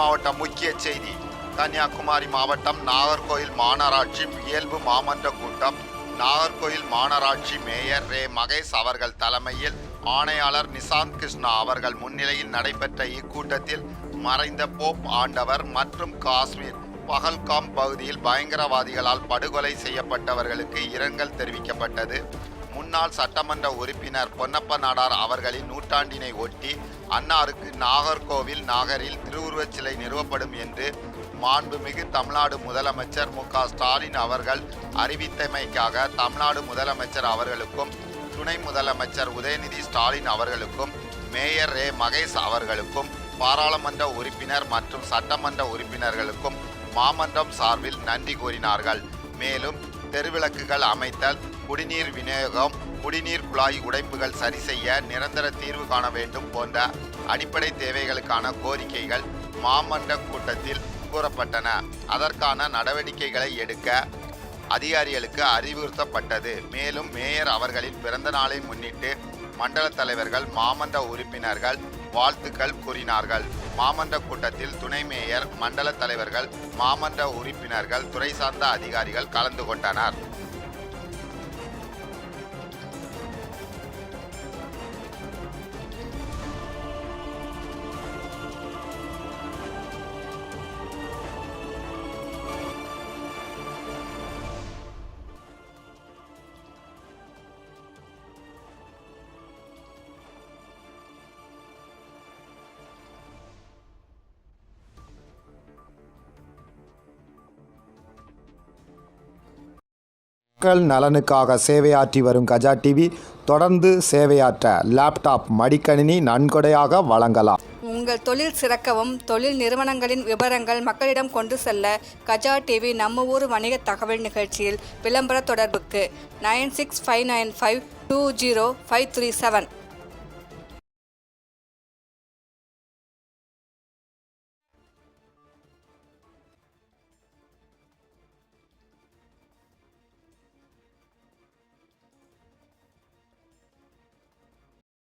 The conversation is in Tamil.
மாவட்ட முக்கிய செய்தி. கன்னியாகுமரி மாவட்டம் நாகர்கோயில் மாநகராட்சி இயல்பு மாமன்ற கூட்டம். நாகர்கோயில் மாநகராட்சி மேயர் ரே மகேஷ் அவர்கள் தலைமையில் ஆணையாளர் நிசாந்த் கிருஷ்ணா அவர்கள் முன்னிலையில் நடைபெற்ற இக்கூட்டத்தில் மறைந்த போப் ஆண்டவர் மற்றும் காஷ்மீர் பஹல்காம் பகுதியில் பயங்கரவாதிகளால் படுகொலை செய்யப்பட்டவர்களுக்கு இரங்கல் தெரிவிக்கப்பட்டது. முன்னாள் சட்டமன்ற உறுப்பினர் பொன்னப்ப நாடார் அவர்களின் நூற்றாண்டினை ஒட்டி அன்னாருக்கு நாகர்கோவில் நகரில் திருவுருவச் சிலை நிறுவப்படும் என்று மாண்புமிகு தமிழ்நாடு முதலமைச்சர் மு.க. ஸ்டாலின் அவர்கள் அறிவித்தமைக்காக தமிழ்நாடு முதலமைச்சர் அவர்களுக்கும் துணை முதலமைச்சர் உதயநிதி ஸ்டாலின் அவர்களுக்கும் மேயர் ரே மகேஷ் அவர்களுக்கும் பாராளுமன்ற உறுப்பினர் மற்றும் சட்டமன்ற உறுப்பினர்களுக்கும் மாமன்றம் சார்பில் நன்றி கூறினார்கள். மேலும் தெருவிளக்குகள் அமைத்தல், குடிநீர் விநியோகம், குடிநீர் குழாய் உடைப்புகள் சரி செய்ய நிரந்தர தீர்வு காண வேண்டும் போன்ற அடிப்படை தேவைகளுக்கான கோரிக்கைகள் மாமன்ற கூட்டத்தில் கூறப்பட்டன. அதற்கான நடவடிக்கைகளை எடுக்க அதிகாரிகளுக்கு அறிவுறுத்தப்பட்டது. மேலும் மேயர் அவர்களின் பிறந்த நாளை முன்னிட்டு மண்டல தலைவர்கள், மாமன்ற உறுப்பினர்கள் வாழ்த்துக்கள் கூறினார்கள். மாமன்ற கூட்டத்தில் துணை மேயர், மண்டல தலைவர்கள், மாமன்ற உறுப்பினர்கள், துறை சார்ந்த அதிகாரிகள் கலந்து கொண்டனர். மக்கள் நலனுக்காக சேவையாற்றி வரும் கஜா டிவி தொடர்ந்து சேவையாற்ற லேப்டாப், மடிக்கணினி நன்கொடையாக வழங்கலாம். உங்கள் தொழில் சிறக்கவும், தொழில் நிறுவனங்களின் விவரங்கள் மக்களிடம் கொண்டு செல்ல கஜா டிவி நம்ம ஊர் வணிக தகவல் நிகழ்ச்சியில் விளம்பர தொடர்புக்கு 9659520537